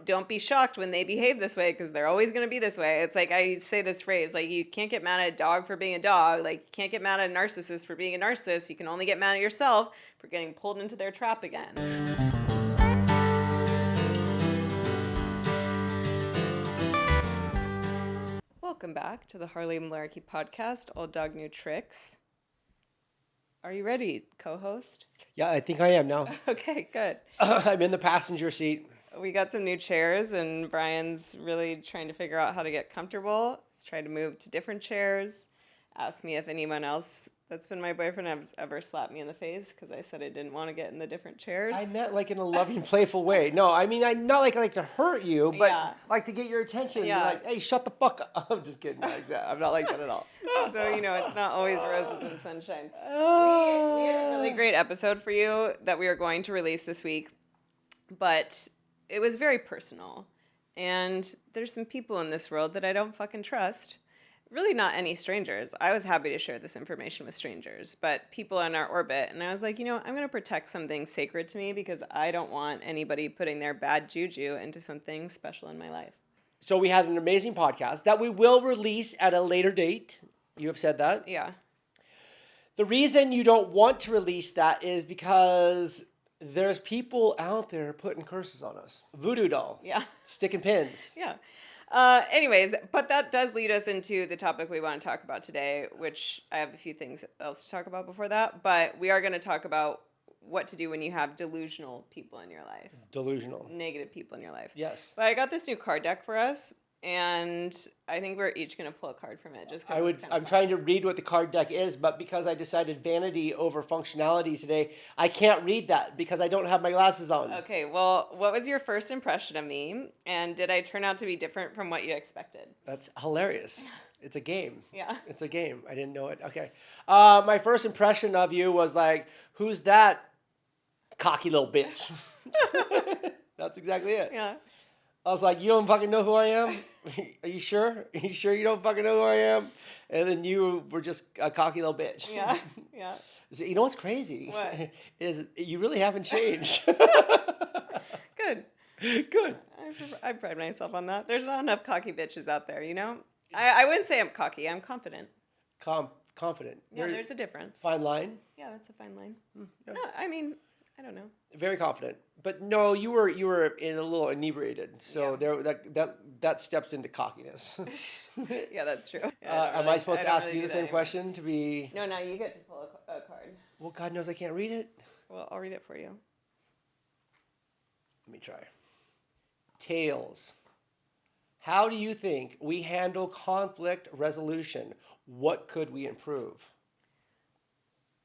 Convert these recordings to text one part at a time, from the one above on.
don't be shocked when they behave this way because they're always going to be this way. It's like I say this phrase, like you can't get mad at a dog for being a dog. Like you can't get mad at a narcissist for being a narcissist. You can only get mad at yourself for getting pulled into their trap again. Welcome back to the Harley Malarkey podcast, Old Dog New Tricks. Are you ready, co-host? Yeah, I think I am now. Okay, good. I'm in the passenger seat. We got some new chairs, and Brian's really trying to figure out how to get comfortable. He's trying to move to different chairs. Asked me if anyone else that's been my boyfriend has ever slapped me in the face because I said I didn't want to get in the different chairs. I meant like in a loving, playful way. No, I mean, I not like to hurt you, but like to get your attention. Yeah. Like, hey, shut the fuck up. I'm just kidding. Like that. I'm not like that at all. So, it's not always roses and sunshine. We had a really great episode for you that we are going to release this week, but it was very personal. And there's some people in this world that I don't fucking trust. Really not any strangers. I was happy to share this information with strangers, but people in our orbit. And I was like, I'm going to protect something sacred to me because I don't want anybody putting their bad juju into something special in my life. So we had an amazing podcast that we will release at a later date. You have said that? Yeah. The reason you don't want to release that is because there's people out there putting curses on us. Voodoo doll. Yeah. Sticking pins. Yeah. Anyways, but that does lead us into the topic we want to talk about today, which I have a few things else to talk about before that, but we are going to talk about what to do when you have delusional people in your life. Delusional. Negative people in your life. Yes. But I got this new card deck for us, and I think we're each going to pull a card from it. Just I'm trying to read what the card deck is, but because I decided vanity over functionality today, I can't read that because I don't have my glasses on. Okay, well, what was your first impression of me, and did I turn out to be different from what you expected? That's hilarious. It's a game. Yeah. It's a game. I didn't know it. Okay. My first impression of you was like, who's that cocky little bitch? That's exactly it. Yeah. I was like, you don't fucking know who I am? Are you sure? Are you sure you don't fucking know who I am? And then you were just a cocky little bitch. Yeah, yeah. You know what's crazy? What? Is you really haven't changed. Good. Good. I pride myself on that. There's not enough cocky bitches out there, I wouldn't say I'm cocky. I'm confident. Confident. Yeah, there's a difference. Fine line? Yeah, that's a fine line. Yeah. No, I mean, I don't know. Very confident. But no, you were in a little inebriated. So that steps into cockiness. Yeah, that's true. Am I supposed to ask you the same question to be... No, you get to pull a card. Well, God knows I can't read it. Well, I'll read it for you. Let me try. Tails. How do you think we handle conflict resolution? What could we improve?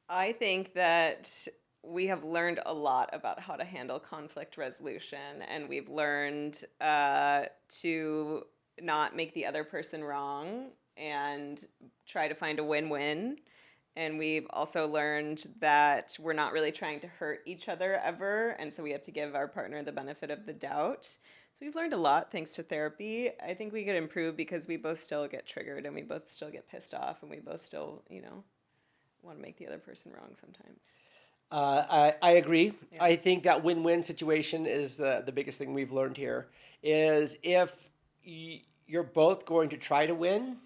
I think that we have learned a lot about how to handle conflict resolution, and we've learned to not make the other person wrong and try to find a win-win. And we've also learned that we're not really trying to hurt each other ever, and so we have to give our partner the benefit of the doubt. So we've learned a lot thanks to therapy. I think we could improve because we both still get triggered and we both still get pissed off and we both still, want to make the other person wrong sometimes. I agree. Yeah. I think that win-win situation is the biggest thing we've learned here is if you're both going to try to win,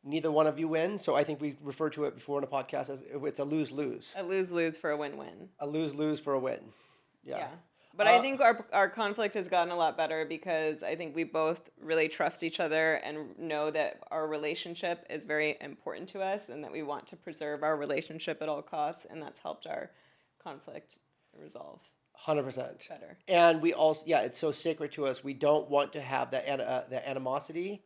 neither one of you win. So I think we referred to it before in a podcast as it's a lose-lose. A lose-lose for a win-win. A lose-lose for a win. Yeah. But I think our conflict has gotten a lot better because I think we both really trust each other and know that our relationship is very important to us and that we want to preserve our relationship at all costs, and that's helped our conflict resolve. 100%. Better. And we also, it's so sacred to us. We don't want to have that animosity.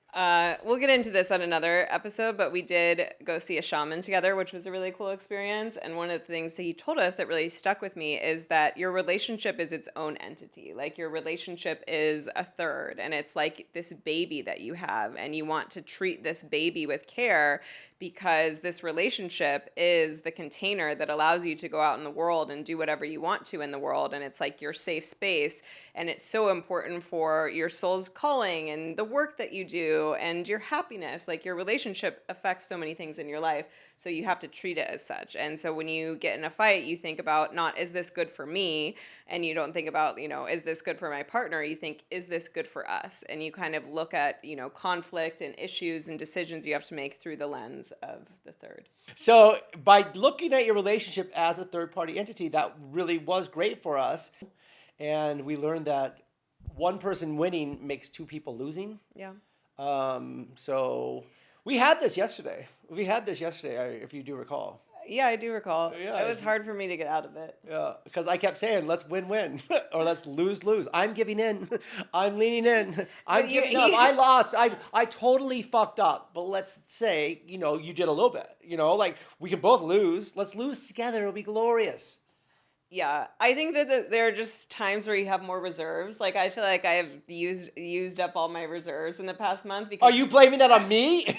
We'll get into this on another episode, but we did go see a shaman together, which was a really cool experience. And one of the things that he told us that really stuck with me is that your relationship is its own entity. Like your relationship is a third, and it's like this baby that you have, and you want to treat this baby with care because this relationship is the container that allows you to go out in the world and do whatever you want to in the world. And it's like your safe space. And it's so important for your soul's calling and the work that you do you and your happiness. Like your relationship affects so many things in your life, so you have to treat it as such. And so when you get in a fight, you think about not, is this good for me? And you don't think about, is this good for my partner? You think, is this good for us? And you kind of look at, conflict and issues and decisions you have to make through the lens of the third. So by looking at your relationship as a third-party entity, that really was great for us. And we learned that one person winning makes two people losing. Yeah. So we had this yesterday. If you do recall. Yeah, I do recall. Yeah, It was hard for me to get out of it. Yeah, because I kept saying, let's win-win, or let's lose-lose. I'm giving in. I'm leaning in. I'm giving up. I lost. I totally fucked up. But let's say, you did a little bit. Like we can both lose. Let's lose together. It'll be glorious. Yeah, I think that there are just times where you have more reserves. Like I feel like I have used up all my reserves in the past month. Because Are you blaming that on me?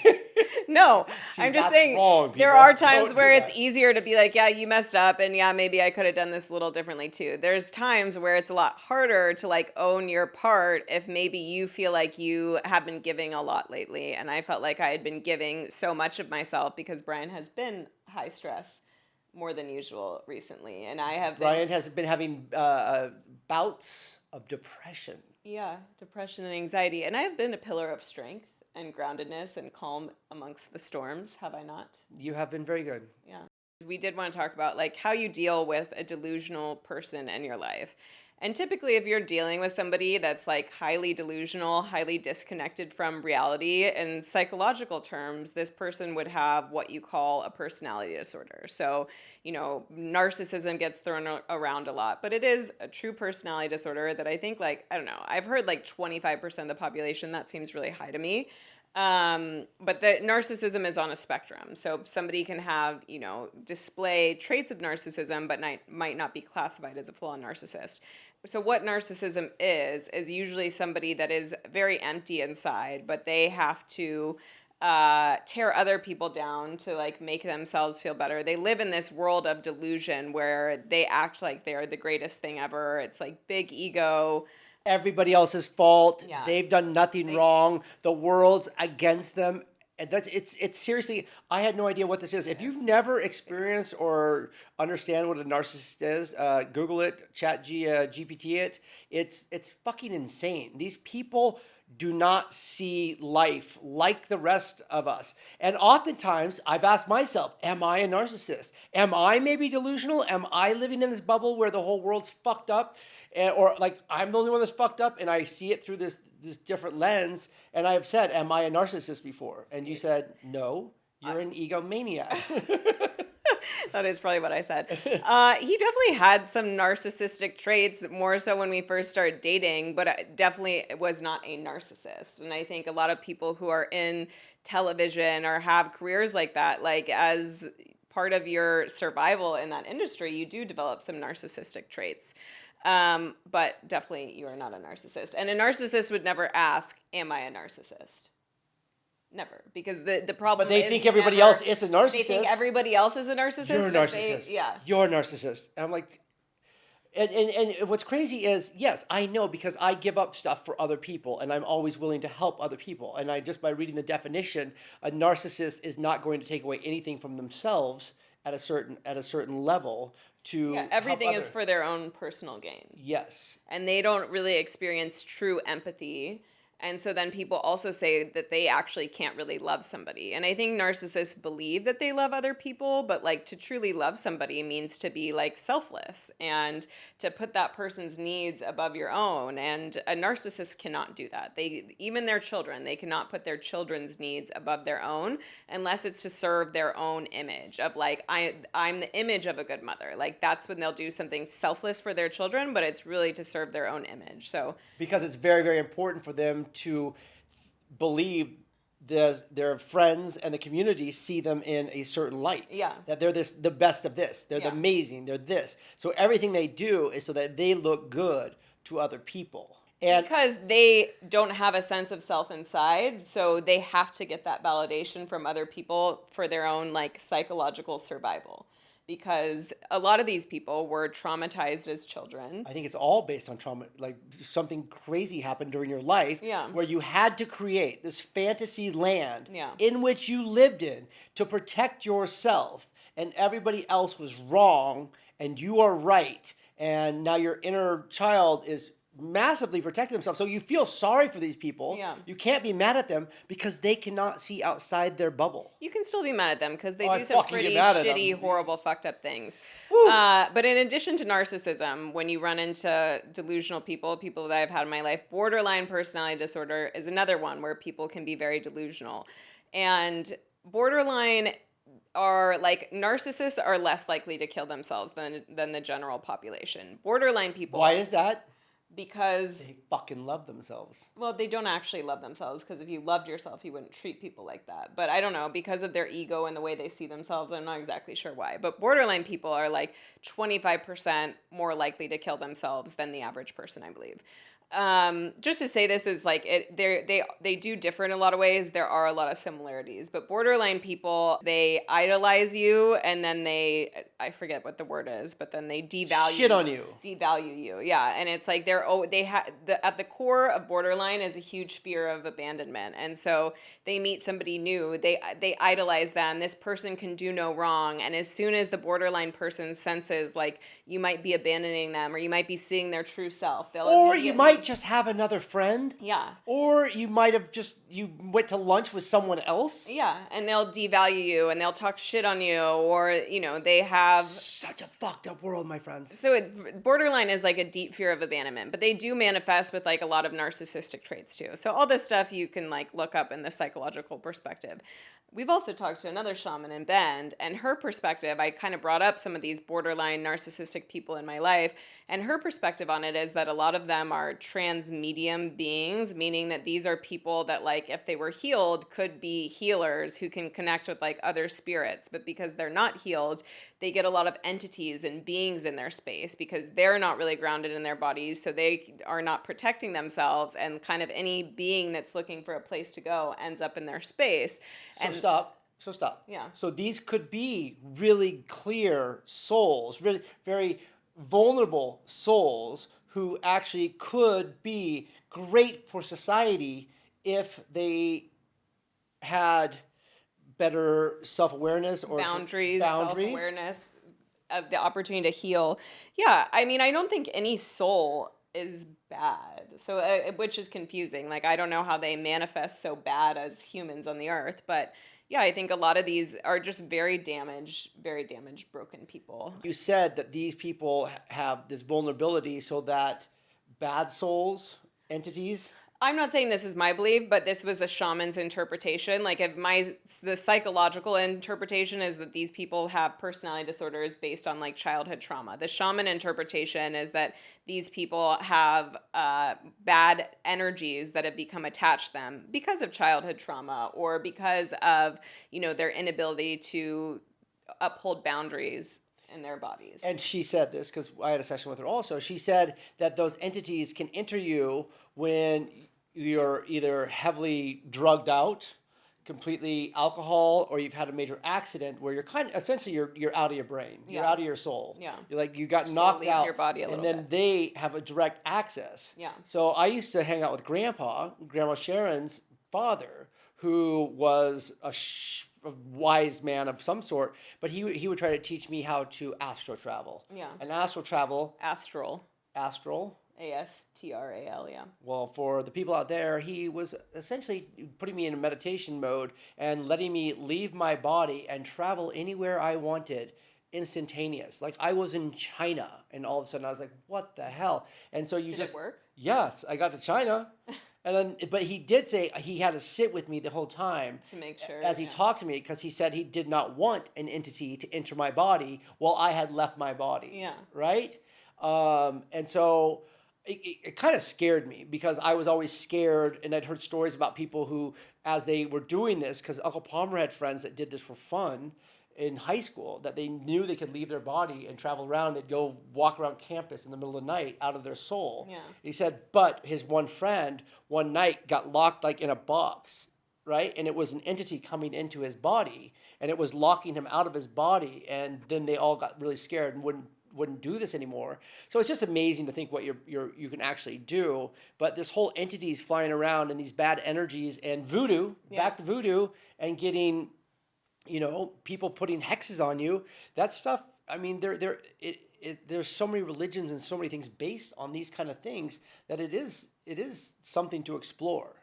No, See, I'm just that's saying wrong, there people. are times Don't where do it's that. easier to be like, yeah, you messed up, and yeah, maybe I could have done this a little differently too. There's times where it's a lot harder to like own your part if maybe you feel like you have been giving a lot lately, and I felt like I had been giving so much of myself because Brian has been high stress more than usual recently, and I have been, Brian has been having bouts of depression. yeah, depression and anxiety, and I have been a pillar of strength and groundedness and calm amongst the storms, have I not? You have been very good. Yeah. We did want to talk about like how you deal with a delusional person in your life. And typically if you're dealing with somebody that's like highly delusional, highly disconnected from reality, in psychological terms, this person would have what you call a personality disorder. So, narcissism gets thrown around a lot, but it is a true personality disorder that I think I don't know, I've heard like 25% of the population. That seems really high to me. But the narcissism is on a spectrum. So somebody can have, display traits of narcissism, but might not be classified as a full-on narcissist. So what narcissism is usually somebody that is very empty inside, but they have to tear other people down to like make themselves feel better. They live in this world of delusion where they act like they're the greatest thing ever. It's like big ego. Everybody else's fault. Yeah. They've done nothing wrong. The world's against them. And it's seriously, I had no idea what this is. If you've never experienced or understand what a narcissist is, Google it, GPT it. It's fucking insane. These people do not see life like the rest of us. And oftentimes I've asked myself, am I a narcissist? Am I maybe delusional? Am I living in this bubble where the whole world's fucked up? Or like I'm the only one that's fucked up and I see it through this different lens. And I have said, am I a narcissist before? And you said, no, you're an egomaniac. That is probably what I said. He definitely had some narcissistic traits, more so when we first started dating, but definitely was not a narcissist. And I think a lot of people who are in television or have careers like that, like as part of your survival in that industry, you do develop some narcissistic traits. But definitely you are not a narcissist. And a narcissist would never ask, am I a narcissist? Never. Because the problem But they is think everybody never- else is a narcissist. They think everybody else is a narcissist. You're a but narcissist. Yeah. You're a narcissist. And I'm like, and what's crazy is, yes, I know because I give up stuff for other people and I'm always willing to help other people. And I just by reading the definition, a narcissist is not going to take away anything from themselves at a certain level to Yeah, everything help is for their own personal gain. Yes. And they don't really experience true empathy. And so then people also say that they actually can't really love somebody. And I think narcissists believe that they love other people, but like to truly love somebody means to be like selfless and to put that person's needs above your own. And a narcissist cannot do that. Even their children, they cannot put their children's needs above their own unless it's to serve their own image of like, I'm the image of a good mother. Like that's when they'll do something selfless for their children, but it's really to serve their own image. So Because it's very, very important for them to believe their friends and the community see them in a certain light. Yeah. That they're the best of this. They're the Yeah. amazing. They're this. So everything they do is so that they look good to other people. And because they don't have a sense of self inside, so they have to get that validation from other people for their own like psychological survival. because a lot of these people were traumatized as children. I think it's all based on trauma. Like something crazy happened during your life Yeah. where you had to create this fantasy land Yeah. in which you lived in to protect yourself, and everybody else was wrong and you are right. And now your inner child is massively protecting themselves. So you feel sorry for these people. Yeah. You can't be mad at them because they cannot see outside their bubble. You can still be mad at them because they Oh, I do some fucking get pretty mad at shitty, them. horrible, fucked up things. But in addition to narcissism, when you run into delusional people, people that I've had in my life, borderline personality disorder is another one where people can be very delusional. And borderline are like narcissists are less likely to kill themselves than the general population. Borderline people. Why is that? Because They fucking love themselves. well, they don't actually love themselves, because if you loved yourself, you wouldn't treat people like that. But I don't know, because of their ego and the way they see themselves, I'm not exactly sure why. But borderline people are like 25% more likely to kill themselves than the average person, I believe. Just to say this is like they do differ in a lot of ways. There are a lot of similarities, but borderline people, they idolize you, and then I forget what the word is, but then they devalue Shit on you. Devalue you. Yeah. And it's like at the core of borderline is a huge fear of abandonment. And so they meet somebody new, they idolize them. This person can do no wrong. And as soon as the borderline person senses like you might be abandoning them, or you might be seeing their true self, they'll Or you immediately- might just have another friend. Yeah. Or you might have you went to lunch with someone else. Yeah, and they'll devalue you, and they'll talk shit on you, or, they have... Such a fucked up world, my friends. So borderline is like a deep fear of abandonment, but they do manifest with like a lot of narcissistic traits too. So all this stuff you can like look up in the psychological perspective. We've also talked to another shaman in Bend, and her perspective, I kind of brought up some of these borderline narcissistic people in my life, and her perspective on it is that a lot of them are transmedium beings, meaning that these are people that, like, if they were healed, could be healers who can connect with like other spirits, but because they're not healed, they get a lot of entities and beings in their space because they're not really grounded in their bodies, so they are not protecting themselves, and kind of any being that's looking for a place to go ends up in their space. So stop. Yeah. So these could be really clear souls, really very vulnerable souls who actually could be great for society if they had better self-awareness or boundaries, self-awareness, the opportunity to heal. Yeah, I mean, I don't think any soul is bad, so which is confusing. Like, I don't know how they manifest so bad as humans on the earth, but yeah, I think a lot of these are just very damaged, broken people. You said that these people have this vulnerability so that bad souls, entities... I'm not saying this is my belief, but this was a shaman's interpretation. Like, the psychological interpretation is that these people have personality disorders based on like childhood trauma. The shaman interpretation is that these people have bad energies that have become attached to them because of childhood trauma, or because of, their inability to uphold boundaries in their bodies. And she said this because I had a session with her also. She said that those entities can enter you when you're either heavily drugged out, completely alcohol, or you've had a major accident where you're essentially you're out of your brain. You're out of your soul. Yeah. You're like, you got Soul knocked leaves out. your body a and little then bit. they have a direct access. Yeah. So I used to hang out with Grandma Sharon's father, who was a wise man of some sort, but he would try to teach me how to astral travel. Yeah. And astral travel... Astral. ASTRAL, yeah. Well, for the people out there, he was essentially putting me in a meditation mode and letting me leave my body and travel anywhere I wanted, instantaneous. Like I was in China, and all of a sudden I was like, what the hell? And so Did it work? Yes, I got to China. And then, but he did say he had to sit with me the whole time to make sure as he talked to me, because he said he did not want an entity to enter my body while I had left my body. Yeah. Right? And so it kind of scared me, because I was always scared, and I'd heard stories about people who, as they were doing this, because Uncle Palmer had friends that did this for fun in high school, that they knew they could leave their body and travel around. They'd go walk around campus in the middle of the night out of their soul. Yeah. He said, but his one friend one night got locked like in a box, right? And it was an entity coming into his body, and it was locking him out of his body. And then they all got really scared and wouldn't do this anymore. So it's just amazing to think what you can actually do. But this whole entities flying around and these bad energies and voodoo, back to voodoo, and getting, people putting hexes on you. That stuff. I mean, there's so many religions and so many things based on these kind of things that it is something to explore.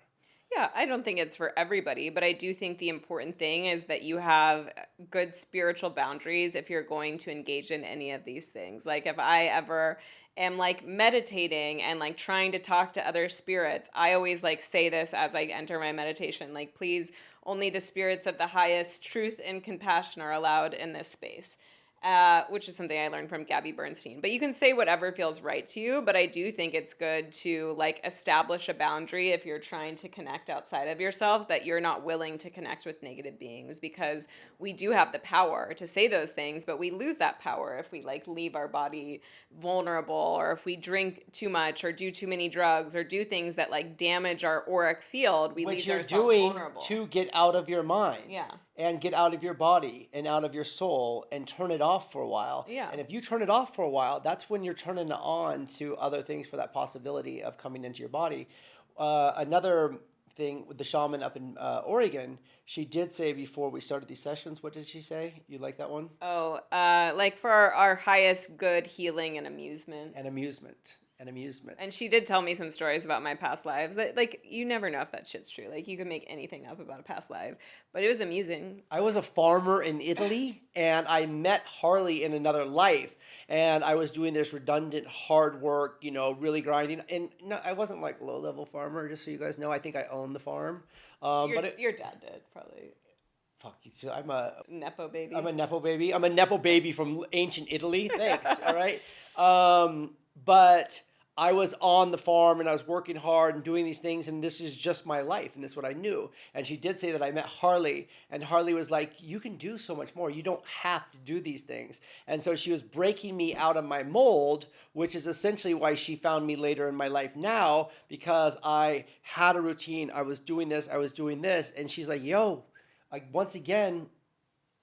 Yeah, I don't think it's for everybody, but I do think the important thing is that you have good spiritual boundaries if you're going to engage in any of these things. Like if I ever am like meditating and like trying to talk to other spirits, I always like say this as I enter my meditation, like, please, only the spirits of the highest truth and compassion are allowed in this space. Which is something I learned from Gabby Bernstein. But you can say whatever feels right to you, but I do think it's good to like establish a boundary if you're trying to connect outside of yourself, that you're not willing to connect with negative beings, because we do have the power to say those things, but we lose that power if we like leave our body vulnerable, or if we drink too much or do too many drugs or do things that like damage our auric field, we leave ourselves vulnerable. To get out of your mind. Yeah. And get out of your body and out of your soul and turn it off for a while. Yeah. And if you turn it off for a while, that's when you're turning on to other things for that possibility of coming into your body. Another thing with the shaman up in Oregon, she did say before we started these sessions, what did she say? You like that one? Oh, like for our highest good, healing and amusement. And amusement. And she did tell me some stories about my past lives that, like, you never know if that shit's true. Like, you can make anything up about a past life, but it was amusing. I was a farmer in Italy, and I met Harley in another life, and I was doing this redundant hard work, really grinding. And no, I wasn't like low-level farmer, just so you guys know. I think I owned the farm. Your dad did, probably. Fuck you. I'm a Nepo baby. I'm a Nepo baby. I'm a Nepo baby from ancient Italy. Thanks. All right. But I was on the farm and I was working hard and doing these things, and this is just my life, and this is what I knew. And she did say that I met Harley, and Harley was like, you can do so much more. You don't have to do these things. And so she was breaking me out of my mold, which is essentially why she found me later in my life now, because I had a routine. I was doing this. And she's like, yo, once again,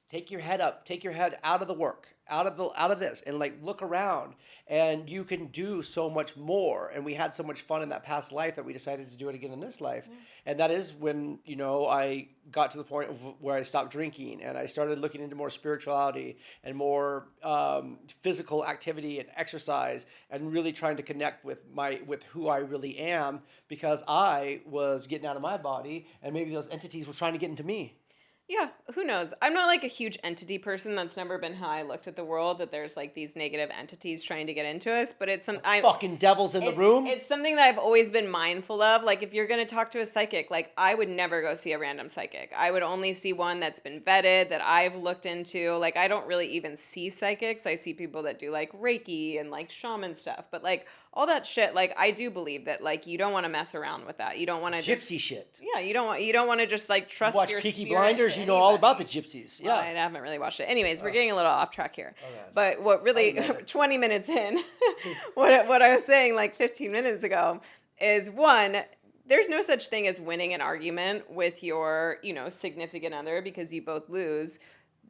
take your head up, take your head out of the work, out of this, and like look around, and you can do so much more. And we had so much fun in that past life that we decided to do it again in this life. Mm. And that is when, I got to the point of where I stopped drinking and I started looking into more spirituality and more physical activity and exercise, and really trying to connect with who I really am, because I was getting out of my body and maybe those entities were trying to get into me. Yeah, who knows? I'm not like a huge entity person. That's never been how I looked at the world, that there's like these negative entities trying to get into us, but it's fucking devils in the room. It's something that I've always been mindful of. Like if you're going to talk to a psychic, like I would never go see a random psychic. I would only see one that's been vetted, that I've looked into. Like I don't really even see psychics. I see people that do like Reiki and like shaman stuff, but like all that shit, like I do believe that like you don't want to mess around with that. You don't want to gypsy shit. Yeah, you don't want to just like trust watch your Peaky Blinders. You know all about the gypsies. Yeah, well, I haven't really watched it. Anyways, we're getting a little off track here. But what really 20 minutes in, what I was saying like 15 minutes ago is, one, there's no such thing as winning an argument with your significant other, because you both lose.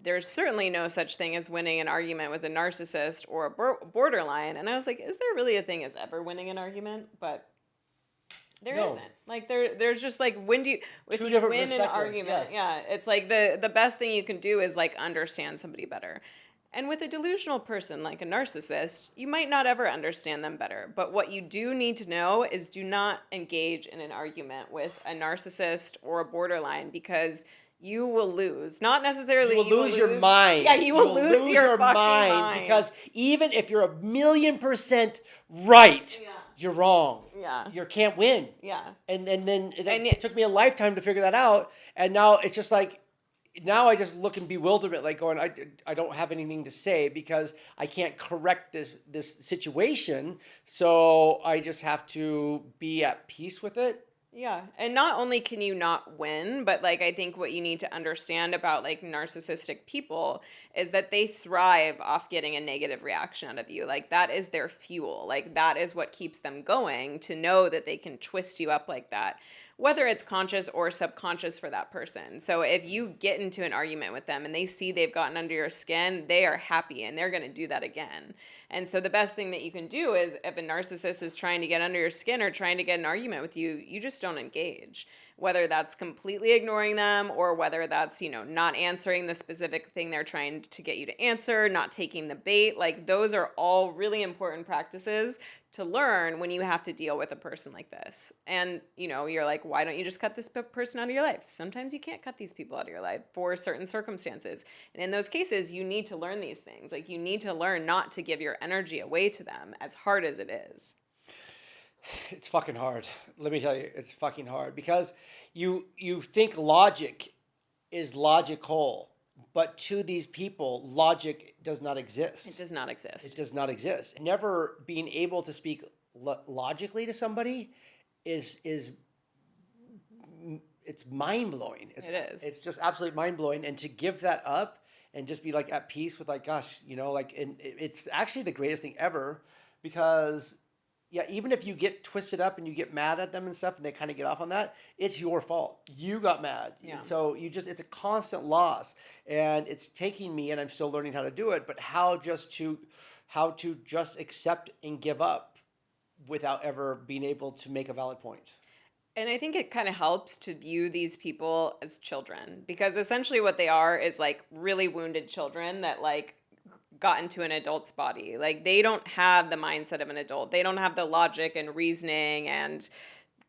There's certainly no such thing as winning an argument with a narcissist or a borderline. And I was like, is there really a thing as ever winning an argument? But there isn't. Like there's just like, if you win an argument, yeah, it's like the best thing you can do is like understand somebody better. And with a delusional person like a narcissist, you might not ever understand them better. But what you do need to know is, do not engage in an argument with a narcissist or a borderline, because you will lose. Not necessarily you will lose your mind. Yeah, you will lose your fucking mind. Because even if you're 1,000,000% right, you're wrong. Yeah. You can't win. Yeah. And then it took me a lifetime to figure that out. And now it's just like, now I just look in bewilderment, like going, I don't have anything to say because I can't correct this situation. So I just have to be at peace with it. Yeah. And not only can you not win, but like I think what you need to understand about like narcissistic people is that they thrive off getting a negative reaction out of you. Like that is their fuel. Like that is what keeps them going, to know that they can twist you up like that. whether it's conscious or subconscious for that person. So if you get into an argument with them and they see they've gotten under your skin, they are happy and they're going to do that again. And so the best thing that you can do is if a narcissist is trying to get under your skin or trying to get an argument with you, you just don't engage. Whether that's completely ignoring them or whether that's, not answering the specific thing they're trying to get you to answer, not taking the bait. Like those are all really important practices to learn when you have to deal with a person like this. And, you're like, why don't you just cut this person out of your life? Sometimes you can't cut these people out of your life for certain circumstances. And in those cases, you need to learn these things. Like you need to learn not to give your energy away to them, as hard as it is. It's fucking hard. Let me tell you, it's fucking hard because you think logic is logical, but to these people, logic does not exist. It does not exist. It does not exist. Never being able to speak logically to somebody is it's mind blowing. It is. It's just absolutely mind blowing, and to give that up and just be like at peace with like, gosh, and it's actually the greatest thing ever because. Yeah, even if you get twisted up and you get mad at them and stuff and they kind of get off on that, it's your fault. You got mad. Yeah. So it's a constant loss. And it's taking me, and I'm still learning how to do it, but how to just accept and give up without ever being able to make a valid point. And I think it kind of helps to view these people as children because essentially what they are is like really wounded children that like got into an adult's body. Like they don't have the mindset of an adult. They don't have the logic and reasoning and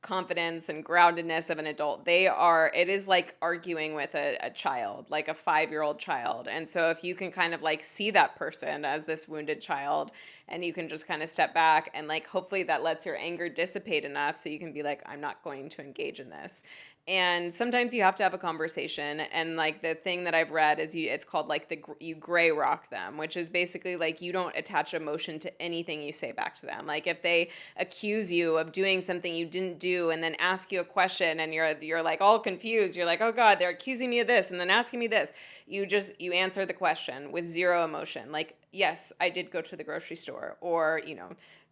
confidence and groundedness of an adult. It is like arguing with a child, like a 5-year-old child. And so if you can kind of like see that person as this wounded child and you can just kind of step back and like hopefully that lets your anger dissipate enough so you can be like, I'm not going to engage in this. And sometimes you have to have a conversation. And like the thing that I've read is it's called like you gray rock them, which is basically like you don't attach emotion to anything you say back to them. Like if they accuse you of doing something you didn't do and then ask you a question and you're like all confused, you're like, oh God, they're accusing me of this and then asking me this. You answer the question with zero emotion. Like, yes, I did go to the grocery store, or,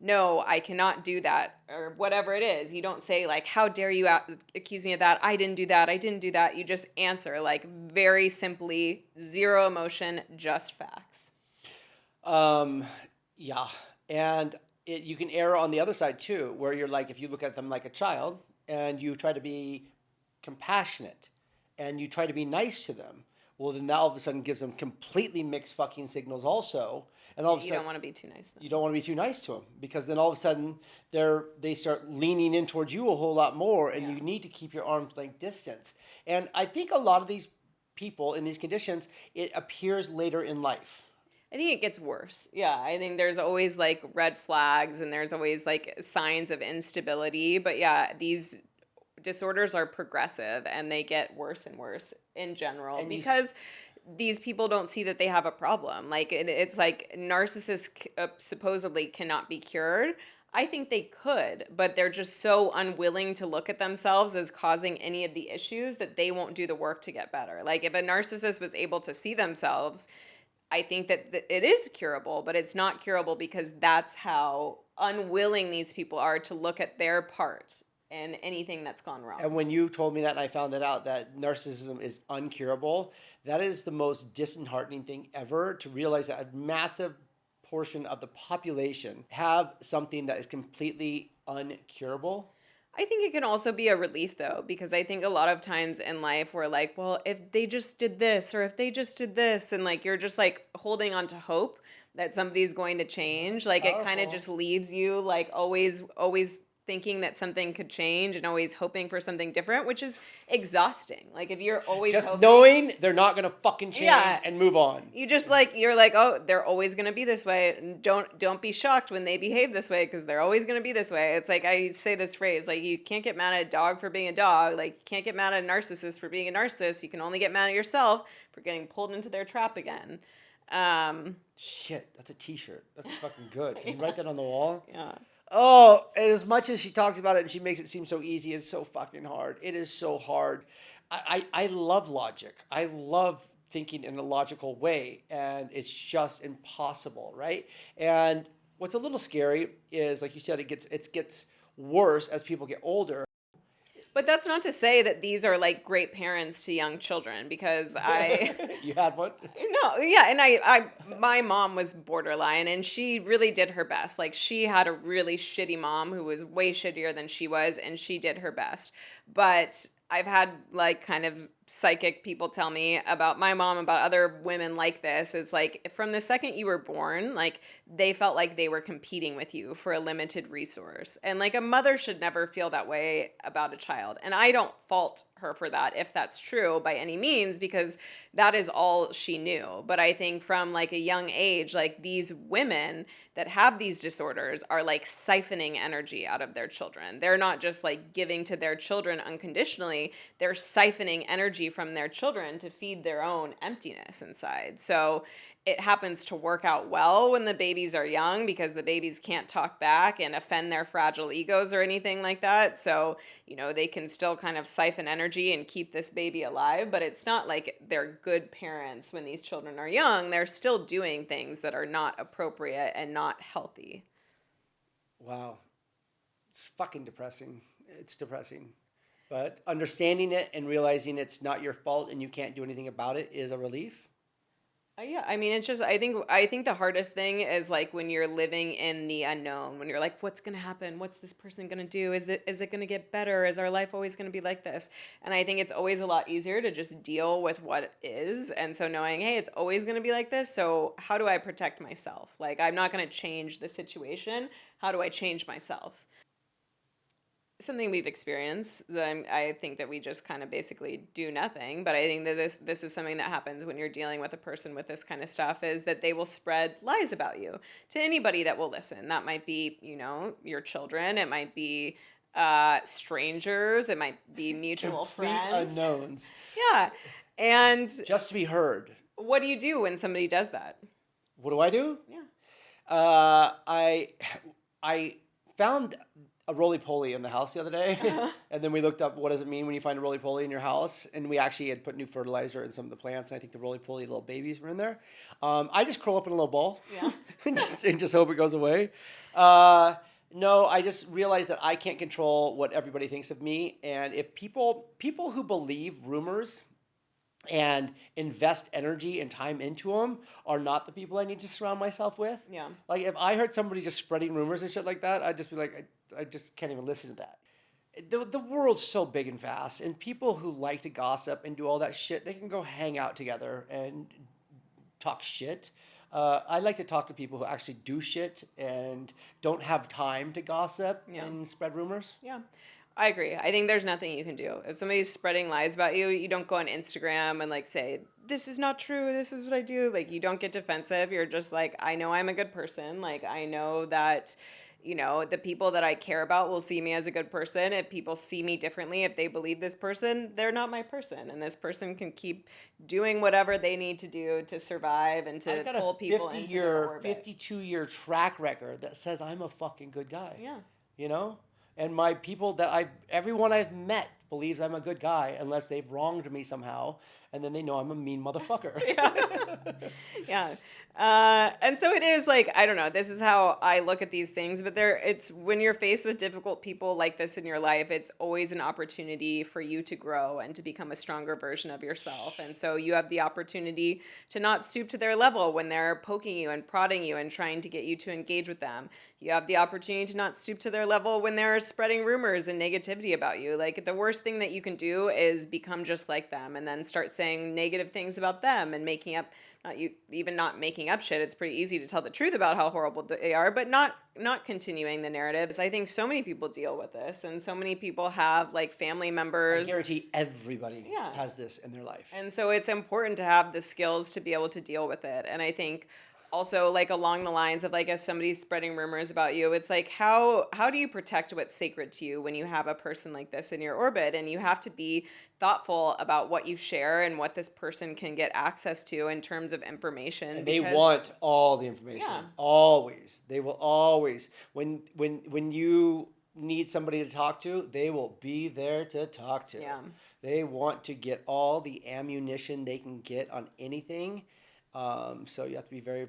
no, I cannot do that, or whatever it is. You don't say like, how dare you accuse me of that? I didn't do that. I didn't do that. You just answer like very simply, zero emotion, just facts. Yeah. And you can err on the other side too, where you're like, if you look at them like a child and you try to be compassionate and you try to be nice to them, well, then that all of a sudden gives them completely mixed fucking signals also. And all of a sudden, you don't want to be too nice to them. You don't want to be too nice to them because then all of a sudden they start leaning in towards you a whole lot more, and you need to keep your arm's length distance. And I think a lot of these people in these conditions, it appears later in life. I think it gets worse. Yeah, I think there's always like red flags and there's always like signs of instability. But yeah, these disorders are progressive and they get worse and worse in general because these people don't see that they have a problem. Like it's like narcissists supposedly cannot be cured. I think they could, but they're just so unwilling to look at themselves as causing any of the issues that they won't do the work to get better. Like if a narcissist was able to see themselves, I think that it is curable, but it's not curable because that's how unwilling these people are to look at their part and anything that's gone wrong. And when you told me that and I found it out that narcissism is uncurable, that is the most disheartening thing ever, to realize that a massive portion of the population have something that is completely uncurable. I think it can also be a relief though, because I think a lot of times in life we're like, well, if they just did this or if they just did this, and like you're just like holding on to hope that somebody's going to change. Like it kind of just leaves you like always thinking that something could change and always hoping for something different, which is exhausting. Like if you're always just hoping, knowing they're not going to fucking change and move on. You just like, you're like, oh, they're always going to be this way. And don't be shocked when they behave this way because they're always going to be this way. It's like I say this phrase, like you can't get mad at a dog for being a dog. Like you can't get mad at a narcissist for being a narcissist. You can only get mad at yourself for getting pulled into their trap again. Shit, that's a t-shirt. That's fucking good. Can you write that on the wall? Yeah. Oh, and as much as she talks about it and she makes it seem so easy, it's so fucking hard. It is so hard. I love logic. I love thinking in a logical way, and it's just impossible, right? And what's a little scary is, like you said, it gets worse as people get older. But that's not to say that these are like great parents to young children, because You had one? no, yeah, and my mom was borderline, and she really did her best. Like, she had a really shitty mom who was way shittier than she was, and she did her best. But I've had like kind of psychic people tell me about my mom, about other women like this. It's like from the second you were born, like they felt like they were competing with you for a limited resource. And like a mother should never feel that way about a child. And I don't fault her for that if that's true by any means, because that is all she knew. But I think from like a young age, like these women that have these disorders are like siphoning energy out of their children. They're not just like giving to their children unconditionally, they're siphoning energy from their children to feed their own emptiness inside. So it happens to work out well when the babies are young, because the babies can't talk back and offend their fragile egos or anything like that. So, they can still kind of siphon energy and keep this baby alive, but it's not like they're good parents when these children are young. They're still doing things that are not appropriate and not healthy. Wow. It's fucking depressing. It's depressing. But understanding it and realizing it's not your fault and you can't do anything about it is a relief. Yeah, I mean, it's just I think the hardest thing is like when you're living in the unknown, when you're like, what's gonna happen? What's this person gonna do? Is it gonna get better? Is our life always gonna be like this? And I think it's always a lot easier to just deal with what is. And so knowing, hey, it's always gonna be like this. So how do I protect myself? Like, I'm not gonna change the situation. How do I change myself? Something we've experienced that I think that we just kind of basically do nothing, but I think that this is something that happens when you're dealing with a person with this kind of stuff, is that they will spread lies about you to anybody that will listen. That might be, your children, it might be strangers, it might be mutual Complete friends. unknowns. Yeah. And Just to be heard. what do you do when somebody does that? What do I do? Yeah. I found a roly-poly in the house the other day, and then we looked up what does it mean when you find a roly-poly in your house, and we actually had put new fertilizer in some of the plants, and I think the roly-poly little babies were in there. I just curl up in a little ball, Yeah. and just hope it goes away. No, I just realized that I can't control what everybody thinks of me, and if people who believe rumors and invest energy and time into them are not the people I need to surround myself with. Yeah. Like, if I heard somebody just spreading rumors and shit like that, I'd just be like, I just can't even listen to that. The world's so big and vast, and people who like to gossip and do all that shit, they can go hang out together and talk shit. I like to talk to people who actually do shit and don't have time to gossip and spread rumors. Yeah. I agree. I think there's nothing you can do. If somebody's spreading lies about you, you don't go on Instagram and like say, this is not true, this is what I do. Like, you don't get defensive. You're just like, I know I'm a good person. Like, I know that, the people that I care about will see me as a good person. If people see me differently, if they believe this person, they're not my person. And this person can keep doing whatever they need to do to survive and to pull people into their orbit. 52-year track record that says I'm a fucking good guy. Yeah. And my people everyone I've met believes I'm a good guy unless they've wronged me somehow, and then they know I'm a mean motherfucker. Yeah. And so it is like, I don't know, this is how I look at these things, but it's when you're faced with difficult people like this in your life, it's always an opportunity for you to grow and to become a stronger version of yourself. And so you have the opportunity to not stoop to their level when they're poking you and prodding you and trying to get you to engage with them. You have the opportunity to not stoop to their level when they're spreading rumors and negativity about you. Like, the worst thing that you can do is become just like them and then start saying negative things about them and making up, not making up shit. It's pretty easy to tell the truth about how horrible they are, but not continuing the narrative. I think so many people deal with this, and so many people have like family members. I guarantee everybody has this in their life. And so it's important to have the skills to be able to deal with it. And I think also, like, along the lines of like, if somebody's spreading rumors about you, it's like, how do you protect what's sacred to you when you have a person like this in your orbit? And you have to be thoughtful about what you share and what this person can get access to in terms of information. And they want all the information. Yeah. Always. They will always. When you need somebody to talk to, they will be there to talk to. Yeah. They want to get all the ammunition they can get on anything. So you have to be very,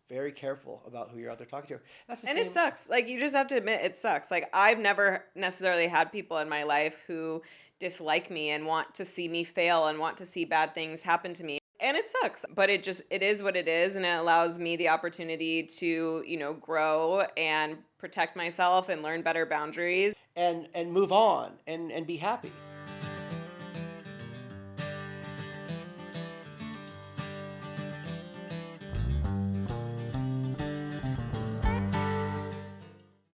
very careful about who you're out there talking to. That's the And same. it sucks. Like, you just have to admit it sucks. Like, I've never necessarily had people in my life who dislike me and want to see me fail and want to see bad things happen to me. And it sucks, but it is what it is. And it allows me the opportunity to, grow and protect myself and learn better boundaries. And move on and be happy.